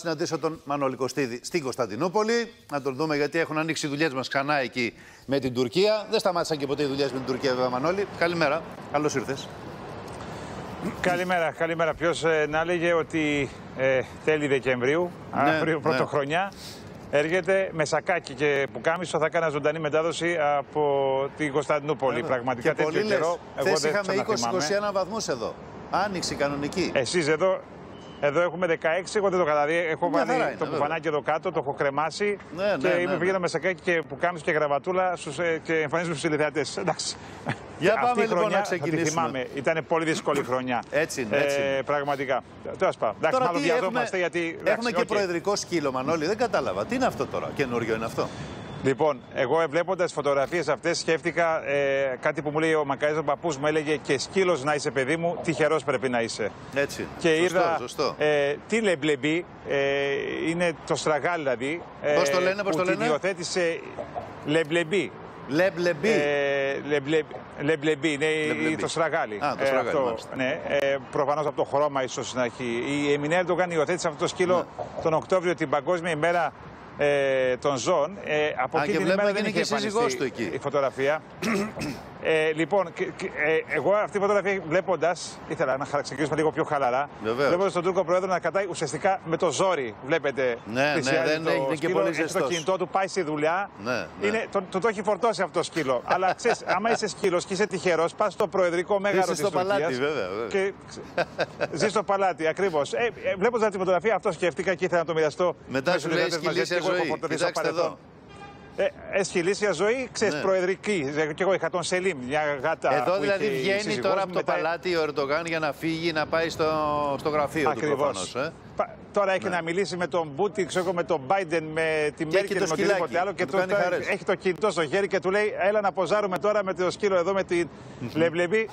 συναντήσω τον Μανώλη Κωστίδη στην Κωνσταντινούπολη. Να τον δούμε γιατί έχουν ανοίξει οι δουλειές μας ξανά εκεί με την Τουρκία. Δεν σταμάτησαν και ποτέ οι δουλειές με την Τουρκία, βέβαια, Μανώλη. Καλημέρα. Καλώς ήρθες. Καλημέρα, καλημέρα. Ποιος να έλεγε ότι τέλη Δεκεμβρίου, πρωτοχρονιά, έρχεται με σακάκι και πουκάμισο. Θα κάνα ζωντανή μετάδοση από την Κωνσταντινούπολη. Πραγματικά τέτοιο καιρό. Χθες είχαμε 20-21 βαθμούς εδώ. Άνοιξη κανονική. Εσείς εδώ έχουμε 16, εγώ δεν το καταλαβαίνω. Έχω βάλει το κουφανάκι εδώ κάτω, το έχω κρεμάσει και πηγαίνω με σακάκι και πουκάμισο και γραβατούλα και εμφανίζομαι στους τηλεθεατές. Εντάξει. Για πάμε αυτή λοιπόν να ξεκινήσουμε. Θα τη θυμάμαι, ήταν πολύ δύσκολη χρονιά. Έτσι είναι. Πραγματικά. Τέλος πάντων. Εντάξει, μάλλον βιαζόμαστε γιατί. Έχουμε και προεδρικό σκύλο, Μανώλη, δεν κατάλαβα. Τι είναι αυτό τώρα, καινούριο είναι αυτό? Λοιπόν, εγώ βλέποντας φωτογραφίες αυτές σκέφτηκα κάτι που μου λέει ο Μακαρίζος, ο παππούς μου έλεγε και σκύλος να είσαι παιδί μου, τυχερός πρέπει να είσαι. Έτσι. Και είδα σωστό. τι λεμπλεμπί, είναι το στραγάλ δηλαδή. Πώς το λένε, πώς το λένε? Την υιοθέτησε λεμπλεμπί. Λεμπλεμπί. Λεμπλεμπί, είναι το στραγάλι. Α, το στραγάλι, ναι, προφανώς από το χρώμα ίσως να έχει. Η Εμινέ Ερντογάν υιοθέτησε αυτό το σκύλο τον Οκτώβριο, την Παγκόσμια ημέρα των ζώων. Από εκείνη την ημέρα δεν είχε εμφανιστεί η φωτογραφία. Λοιπόν, εγώ αυτή τη φωτογραφία βλέποντας, ήθελα να ξεκινήσουμε λίγο πιο χαλαρά. Βλέποντας τον Τούρκο Πρόεδρο να κατάει ουσιαστικά με το ζόρι. Βλέπετε, δεν έγινε και πολύ ζεστός. Το κινητό του πάει στη δουλειά. Το έχει φορτώσει αυτό το σκύλο. Αλλά ξέρεις, άμα είσαι σκύλος και είσαι τυχερός, πας στο προεδρικό μέγαρο της Τουρκίας. Και ζεις στο παλάτι, ακριβώς. Βλέποντας τη φωτογραφία, αυτό σκέφτηκα και ήθελα να το μοιραστώ. Μετά σου λέει σκυλήσια ζωή. Κοιτάξτε εδώ. Εσχυλήσια ζωή, ξέρεις, προεδρική. Και εγώ είχα τον Σελίμ, μια γάτα. Εδώ δηλαδή βγαίνει τώρα από το παλάτι ο Ερντογάν για να φύγει, να πάει στο γραφείο του προφανώς. Τώρα έχει να μιλήσει με τον Μπούτι, ξέρω, με τον Μπάιντεν, με τη Μέρκελ, με οτιδήποτε άλλο. Και έχει το κινητό στο χέρι και του λέει: έλα να ποζάρουμε τώρα με το σκύλο εδώ με την λεμπλεμπή.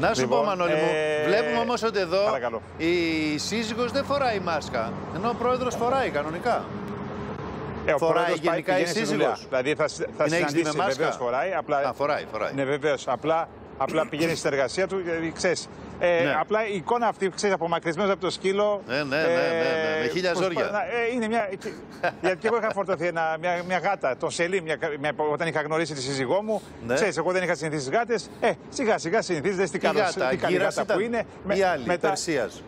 Να σου πω, Μανώλη μου, βλέπουμε όμως ότι εδώ παρακαλώ. Η σύζυγος δεν φοράει μάσκα, ενώ ο πρόεδρος φοράει κανονικά. Φοράει γενικά η σύζυγος. Δηλαδή θα συναντήσει, βεβαίως φοράει. Φοράει. Ναι, βεβαίως. Απλά πηγαίνει στην εργασία του, ξέρεις. Απλά η εικόνα αυτή, ξέρεις, απομακρυσμένος από το σκύλο. Ναι, με χίλια ζόρια. Είναι μια. Γιατί και εγώ είχα φορτωθεί μια γάτα, τον Σελίμ, όταν είχα γνωρίσει τη σύζυγό μου. Ξέρεις, εγώ δεν είχα συνηθίσει τις γάτες. Σιγά σιγά συνηθίζεις, τι κάνει η γάτα που είναι. Η άλλη, Περσίας.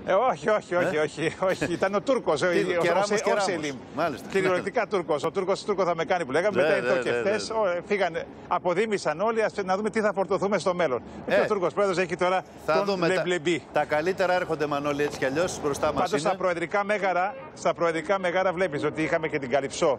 Όχι. Ήταν ο Τούρκος, ο Σελίμ. Κυριολεκτικά Τούρκος. Ο Τούρκος θα με κάνει που λέγαμε. Μετά ήρθε και χθες. Αποδήμησαν όλοι, να δούμε τι θα φορτωθούμε στο μέλλον. Και ο Τούρκος πρόεδρος έχει τώρα. Τα καλύτερα έρχονται, Μανώλη, έτσι κι αλλιώς μπροστά μας. Πάντως στα προεδρικά μέγαρα βλέπεις ότι είχαμε και την Καλυψό,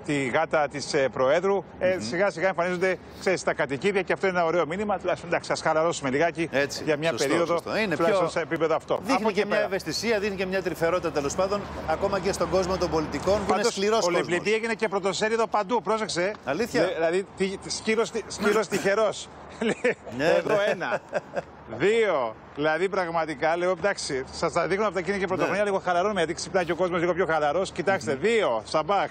τη γάτα της Προέδρου. Σιγά σιγά εμφανίζονται, ξέρεις, τα κατοικίδια και αυτό είναι ένα ωραίο μήνυμα. Τουλάχιστον εντάξει, ας χαλαρώσουμε λιγάκι για μια περίοδο. Είναι τουλάχιστον σε επίπεδο αυτό. Δείχνει και μια ευαισθησία, δείχνει και μια τρυφερότητα τέλος πάντων, ακόμα και στον κόσμο των πολιτικών. Πάντως, ο Λεμπλεμπί έγινε και πρωτοσέλιδο παντού. Πρόσεξε. Αλήθεια. Δηλαδή, σκύλος τυχερός. Εδώ ένα. Δύο. Δηλαδή πραγματικά λέω εντάξει, σας τα δείχνω από τα εκείνη και πρωτοχρονιά λίγο χαλαρώνουμε γιατί ξυπνάει και ο κόσμος λίγο πιο χαλαρός. Κοιτάξτε, δύο. Σαμπάχ.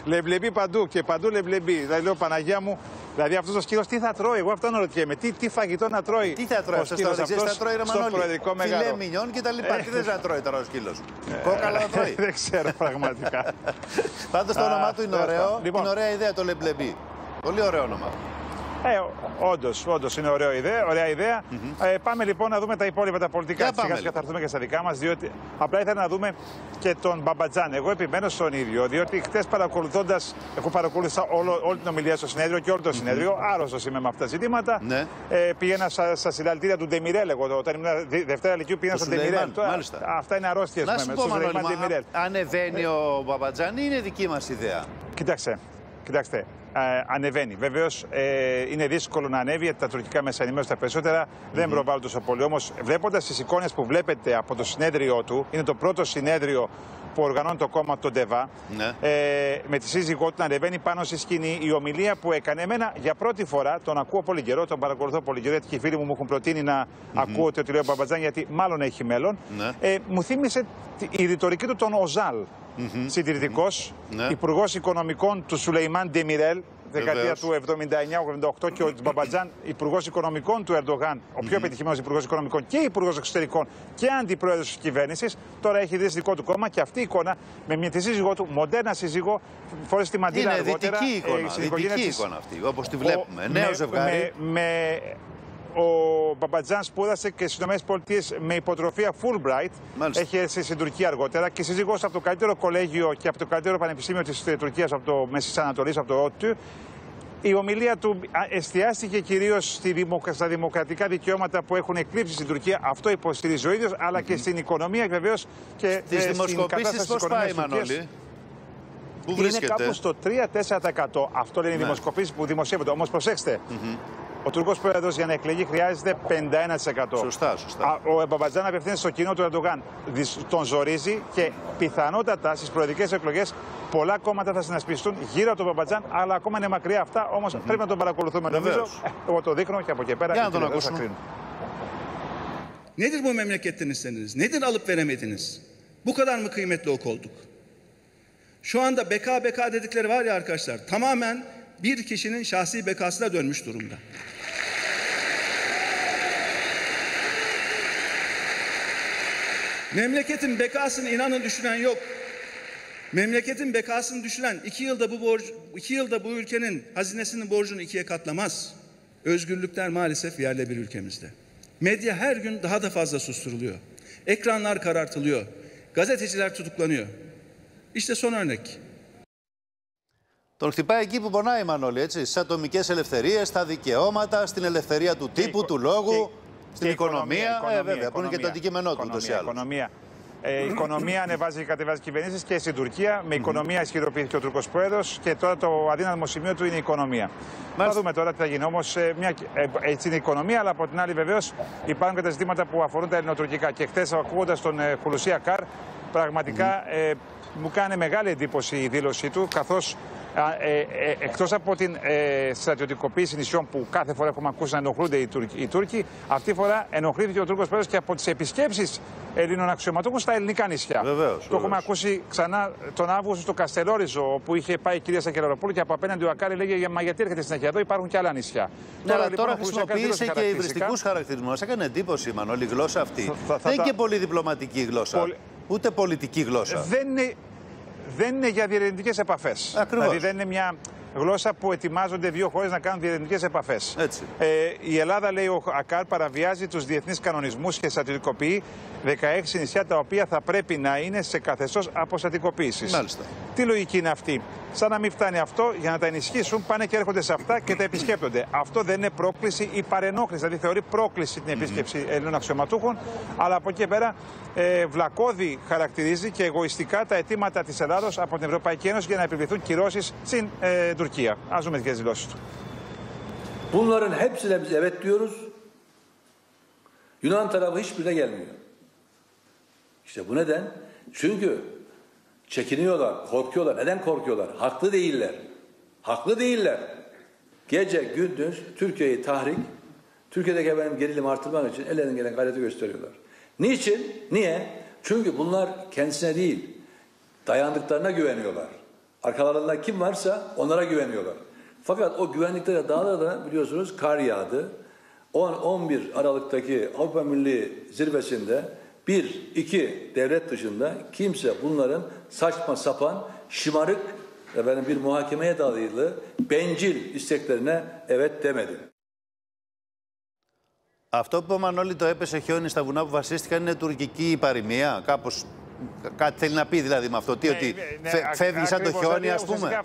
Λεμπλεμπί παντού και παντού λεμπλεμπί. Δηλαδή λέω Παναγία μου, δηλαδή αυτός ο σκύλος τι θα τρώει, εγώ αυτό αναρωτιέμαι. Τι φαγητό να τρώει. Τι θα τρώει, θα τρώει προεδρικό μέγαρο. Φιλέ μινιόν και τα λοιπά. Τι δεν θα τρώει τώρα ο σκύλος. Κόκαλα θα τρώει. Δεν ξέρω πραγματικά. Πάντως το όνομά του είναι ωραίο. Είναι ωραία ιδέα το λεμπλεμπί. Πολύ ωραίο όνομα. Όντως είναι ωραία ιδέα. Πάμε λοιπόν να δούμε τα υπόλοιπα τα πολιτικά. Σιγά σιγά θα έρθουμε και στα δικά μας, διότι απλά ήθελα να δούμε και τον Μπαμπατζάν. Εγώ επιμένω στον ίδιο, διότι χτες εγώ παρακολούθησα όλη την ομιλία στο συνέδριο και όλο το συνέδριο. Άρρωστος είμαι με αυτά τα ζητήματα. Πήγαινα στα συλλαλητήρια του Ντεμιρέλ. Εγώ όταν ήμουν Δευτέρα Λυκείου πήγαινα στον Ντεμιρέλ. Αυτά είναι αρρώστιες με εμένα. Ανεβαίνει ο Μπαμπατζάν ή είναι δική μας ιδέα? Κοιτάξτε. Ανεβαίνει. Βεβαίως είναι δύσκολο να ανέβει γιατί τα τουρκικά μέσα ενημέρωση τα περισσότερα δεν προβάλλουν τόσο πολύ. Όμως βλέποντας τις εικόνες που βλέπετε από το συνέδριό του, είναι το πρώτο συνέδριο που οργανώνει το κόμμα τον ΤΕΒΑ, με τη σύζυγό του να ανεβαίνει πάνω στη σκηνή. Η ομιλία που έκανε, εμένα για πρώτη φορά τον ακούω πολύ καιρό, τον παρακολουθώ πολύ καιρό, γιατί και οι φίλοι μου έχουν προτείνει να ακούω ότι λέει ο Μπαμπατζάν, γιατί μάλλον έχει μέλλον. Μου θύμισε η ρητορική του τον Οζάλ. Συντηρητικός, υπουργός οικονομικών του Σουλεϊμάν Ντεμιρέλ, δεκαετία του 79-88 και ο Μπαμπατζάν, υπουργός οικονομικών του Ερντογάν, ο πιο επιτυχημένος υπουργός οικονομικών και υπουργός εξωτερικών και αντιπρόεδρος της κυβέρνησης, τώρα έχει ιδρύσει δικό του κόμμα και αυτή η εικόνα με τη σύζυγό του, μοντέρνα σύζυγό, φορές τη μαντήλα αργότερα. Είναι δυτική εικόνα αυτή, όπως τη βλέπουμε. Νέο ζευγάρι. Ο Μπαμπατζάν σπούδασε και στις ΗΠΑ με υποτροφία Fulbright. Μάλιστα. Έχει έρθει στην Τουρκία αργότερα και σύζυγός από το καλύτερο κολέγιο και από το καλύτερο πανεπιστήμιο της Τουρκίας, από το Μέσης Ανατολής, από το ODTÜ. Η ομιλία του εστιάστηκε κυρίως στα δημοκρατικά δικαιώματα που έχουν εκλείψει στην Τουρκία. Αυτό υποστηρίζει ο ίδιος, αλλά και στην οικονομία βεβαίως και στην κατάσταση της οικονομίας της Τουρκίας. Είναι κάπου στο 3-4%. Αυτό λένε οι δημοσκοπήσεις που δημοσιεύονται. Όμως προσέξτε. Ο Τούρκος πρόεδρος για να εκλεγεί χρειάζεται 51%. Σωστά. Ο Μπαμπατζάν απευθύνεται στο κοινό του Ερντογάν. Τον ζορίζει και πιθανότατα στις προεδρικές εκλογές πολλά κόμματα θα συνασπιστούν γύρω από τον Μπαμπατζάν, αλλά ακόμα είναι μακριά αυτά. Όμως πρέπει να τον παρακολουθούμε. Νομίζω, εγώ το δείχνω και από εκεί πέρα. Για να τον ακούσουμε. Nedir bu memleketten istediniz? Nedir alıp veremediniz? Bu kadar mı kıymetli ok olduk? Şu anda beka dedikleri var ya arkadaşlar, tamamen bir kişinin şahsi bekasına dönmüş durumda. Memleketin bekasını inanın düşüren yok. Memleketin bekasını düşüren 2 yılda bu ülkenin hazinesinin borcunu 2'ye katlamaz. Özgürlükler maalesef yerle bir ülkemizde. Medya her gün daha da fazla susturuluyor. Ekranlar karartılıyor. Gazeteciler tutuklanıyor. İşte son örnek. Τον χτυπάει εκεί που πονάει, Μανώλη, έτσι. Στις ατομικές ελευθερίες, στα δικαιώματα, στην ελευθερία του τύπου, του λόγου, στην οικονομία. Βέβαια, που είναι και το αντικείμενό του ούτως ή άλλως. Η οικονομία ανεβάζει και κατεβάζει κυβερνήσεις και στην Τουρκία. Με οικονομία ισχυροποιήθηκε ο Τούρκος πρόεδρος και τώρα το αδύναμο σημείο του είναι η οικονομία. Θα δούμε τώρα τι θα γίνει. Όμως έτσι είναι η οικονομία, αλλά από την άλλη βεβαίως υπάρχουν και τα ζητήματα που αφορούν τα ελληνοτουρκικά. Και χθες, ακούγοντας τον Χουλουσί Ακάρ, πραγματικά μου κάνει μεγάλη εντύπωση η δήλωσή του, καθώς εκτός από την στρατιωτικοποίηση νησιών που κάθε φορά έχουμε ακούσει να ενοχλούνται οι Τούρκοι, αυτή τη φορά ενοχλήθηκε ο Τούρκος πρόεδρος και από τις επισκέψεις Ελλήνων αξιωματούχων στα ελληνικά νησιά. Το έχουμε ακούσει ξανά τον Αύγουστο στο Καστελόριζο, όπου είχε πάει η κυρία Σακελαροπούλου και από απέναντι ο Ακάρη λέγε: μα γιατί έρχεται συνέχεια εδώ, υπάρχουν και άλλα νησιά. Ναι, αλλά τώρα χρησιμοποίησε και υβριστικούς χαρακτηρισμούς. Έκανε εντύπωση, Μανώλη, η γλώσσα αυτή. Δεν είναι και πολύ διπλωματική γλώσσα. Ούτε πολιτική γλώσσα. Δεν είναι για διερευνητικές επαφές. Ακριβώς. Δηλαδή δεν είναι μια γλώσσα που ετοιμάζονται δύο χώρες να κάνουν διερευνητικές επαφές. Έτσι. Η Ελλάδα, λέει ο Ακάρ, παραβιάζει τους διεθνείς κανονισμούς και στρατιωτικοποιεί 16 νησιά τα οποία θα πρέπει να είναι σε καθεστώς αποστατικοποίησης. Μάλιστα. Τι λογική είναι αυτή? Σαν να μην φτάνει αυτό, για να τα ενισχύσουν, πάνε και έρχονται σε αυτά και τα επισκέπτονται. Αυτό δεν είναι πρόκληση ή παρενόχληση. Δηλαδή θεωρεί πρόκληση την επίσκεψη Ελλήνων αξιωματούχων, αλλά από εκεί πέρα βλακώδη χαρακτηρίζει και εγωιστικά τα αιτήματα της Ελλάδος από την Ευρωπαϊκή Ένωση για να επιβληθούν κυρώσεις στην Τουρκία. Ας δούμε τις δηλώσεις του. Bunların hepsine biz evet diyoruz. Yunan tarafı hiçbirine gelmiyor. İşte bu neden? Çünkü çekiniyorlar, korkuyorlar. Neden korkuyorlar? Haklı değiller. Haklı değiller. Gece gündüz Türkiye'yi tahrik, Türkiye'deki efendim gerilimi artırmak için ellerinden gelen gayreti gösteriyorlar. Niçin? Niye? Çünkü bunlar kendisine değil, dayandıklarına güveniyorlar. Arkalarında kim varsa onlara güveniyorlar. Fakat o güvendikleri dağlarda biliyorsunuz kar yağdı. 10-11 Aralık'taki Avrupa Milli Zirvesi'nde 1-2 devlet dışında kimse bunların saçma sapan, şımarık bir muhakemeye dayalı bencil isteklerine evet demedi. Αυτό που ο Μανώλη το έπεσε χιόνι στα βουνά που βασίστηκαν είναι τουρκική παροιμία. Κάπως κάτι θέλει να πει δηλαδή με αυτό. Ότι φεύγει σαν το χιόνι, ας πούμε.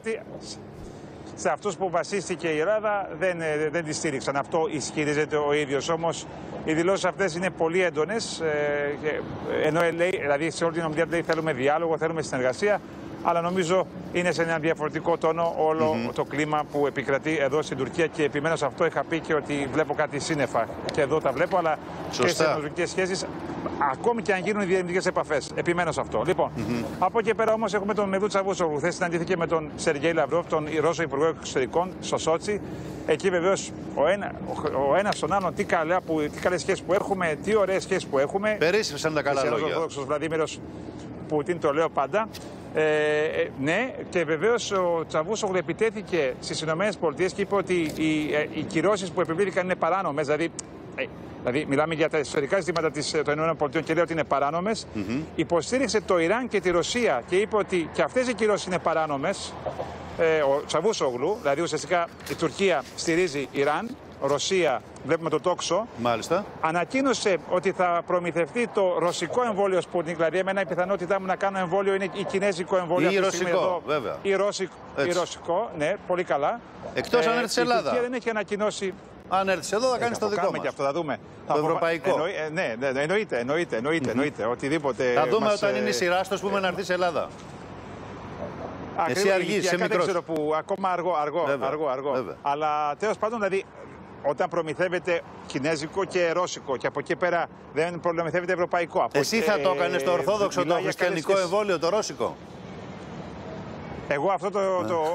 Σε αυτούς που βασίστηκε η Ελλάδα δεν τη στήριξαν. Αυτό ισχυρίζεται ο ίδιος. Όμως οι δηλώσεις αυτές είναι πολύ έντονες. Ενώ λέει, δηλαδή σε όλη την ομιλία λέει θέλουμε διάλογο, θέλουμε συνεργασία. Αλλά νομίζω είναι σε έναν διαφορετικό τόνο όλο το κλίμα που επικρατεί εδώ στην Τουρκία και επιμένω σε αυτό. Είχα πει και ότι βλέπω κάτι σύννεφα και εδώ τα βλέπω, αλλά και σε τουρκικές σχέσεις, ακόμη και αν γίνουν οι διερευνητικές επαφές. Επιμένω σε αυτό. Λοιπόν, από εκεί πέρα όμως έχουμε τον Μεβλούτ Τσαβούσογλου. Χθες συναντήθηκε με τον Σεργέη Λαυρόφ, τον Ρώσο Υπουργό Εξωτερικών, στο Σότσι. Εκεί βεβαίως ο ένας τον άλλον τι καλές σχέσεις που έχουμε, τι ωραίες σχέσεις που έχουμε. Περίσσευσαν τα καλά λόγια. Ο Βλαδίμηρος Πούτιν, το λέω πάντα. Ναι, και βεβαίως ο Τσαβούσογλου επιτέθηκε στις ΗΠΑ και είπε ότι οι κυρώσεις που επιβλήθηκαν είναι παράνομες. Δηλαδή, μιλάμε για τα ιστορικά ζητήματα των ΗΠΑ και λέει ότι είναι παράνομες. Υποστήριξε το Ιράν και τη Ρωσία και είπε ότι και αυτές οι κυρώσεις είναι παράνομες. Ο Τσαβούσογλου, δηλαδή ουσιαστικά η Τουρκία στηρίζει Ιράν, Ρωσία, βλέπουμε το τόξο. Μάλιστα. Ανακοίνωσε ότι θα προμηθευτεί το ρωσικό εμβόλιο Sputnik, δηλαδή εμένα η πιθανότητά μου να κάνω εμβόλιο είναι η κινέζικο εμβόλιο. Ή ρωσικό, εδώ, βέβαια. Ή ρωσικό, ναι, πολύ καλά. Εκτός αν έρθει στην Ελλάδα. Η Τουρκία δεν έχει ανακοινώσει. Αν έρθει εδώ θα κάνει το δικό μας. Και αυτό θα δούμε. Το ευρωπαϊκό. Ναι, εννοείται. Οτιδήποτε. Θα δούμε όταν είναι η σειρά στο, πούμε, να έρθει στην Ελλάδα. Εσύ αργείς, είσαι μικρός. Δεν ξέρω που, ακόμα αργό. Αλλά τέλος πάντων, δηλαδή, όταν προμηθεύεται κινέζικο και ρώσικο και από εκεί πέρα δεν προμηθεύεται ευρωπαϊκό. Εσύ θα το έκανες το ορθόδοξο, το χριστιανικό εμβόλιο, το ρώσικο? Εγώ αυτό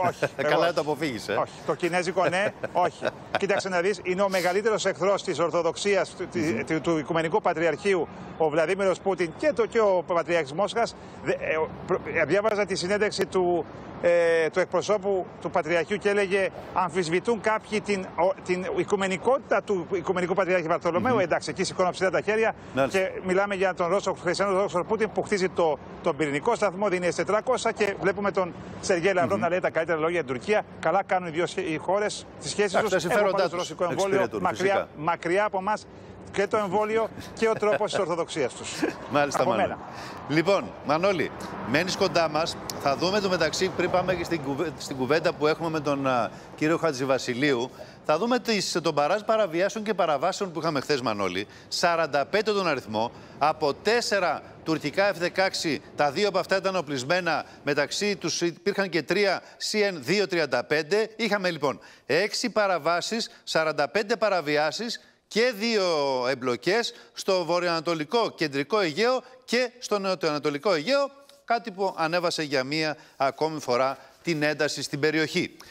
όχι. Καλά το αποφύγεις, Όχι. Το κινέζικο ναι, όχι. Κοίταξε να δεις, είναι ο μεγαλύτερος εχθρός της Ορθοδοξίας, του Οικουμενικού Πατριαρχείου, ο Βλαδίμηρος Πούτιν και ο Πατριάρχης Μόσχας. Διάβαζα τη συνέντευξη του εκπροσώπου του Πατριαρχείου και έλεγε αμφισβητούν κάποιοι την οικουμενικότητα του Οικουμενικού Πατριάρχη Βαρθολομαίου. Εντάξει, εκεί σηκώνω ψηλά τα χέρια. Και μιλάμε για τον Ρώσο Χριστιανό Ορθόδοξο Πούτιν που χτίζει τον πυρηνικό σταθμό, δίνει S-400 και βλέπουμε τον Σεργέη Λαυρόβ να λέει τα καλύτερα λόγια για την Τουρκία. Καλά κάνουν οι δύο οι χώρες τις σχέσεις τους. Έχουν το ρωσικό εμβόλιο μακριά από εμάς. Και το εμβόλιο και ο τρόπος της Ορθοδοξίας τους. Μάλιστα, Μανώλη. Λοιπόν, Μανώλη, μένεις κοντά μας. Θα δούμε το μεταξύ, πριν πάμε και στην κουβέντα που έχουμε με τον κύριο Χατζηβασιλείου, θα δούμε τον παράζ παραβιάσεων και παραβάσεων που είχαμε χθες, Μανώλη. 45 τον αριθμό, από 4 τουρκικά F-16, τα 2 από αυτά ήταν οπλισμένα, μεταξύ τους υπήρχαν και 3 CN-235. Είχαμε λοιπόν 6 παραβάσεις, 45 παραβιάσεις και 2 εμπλοκές στο βορειοανατολικό κεντρικό Αιγαίο και στο νοτιοανατολικό Αιγαίο, κάτι που ανέβασε για μία ακόμη φορά την ένταση στην περιοχή.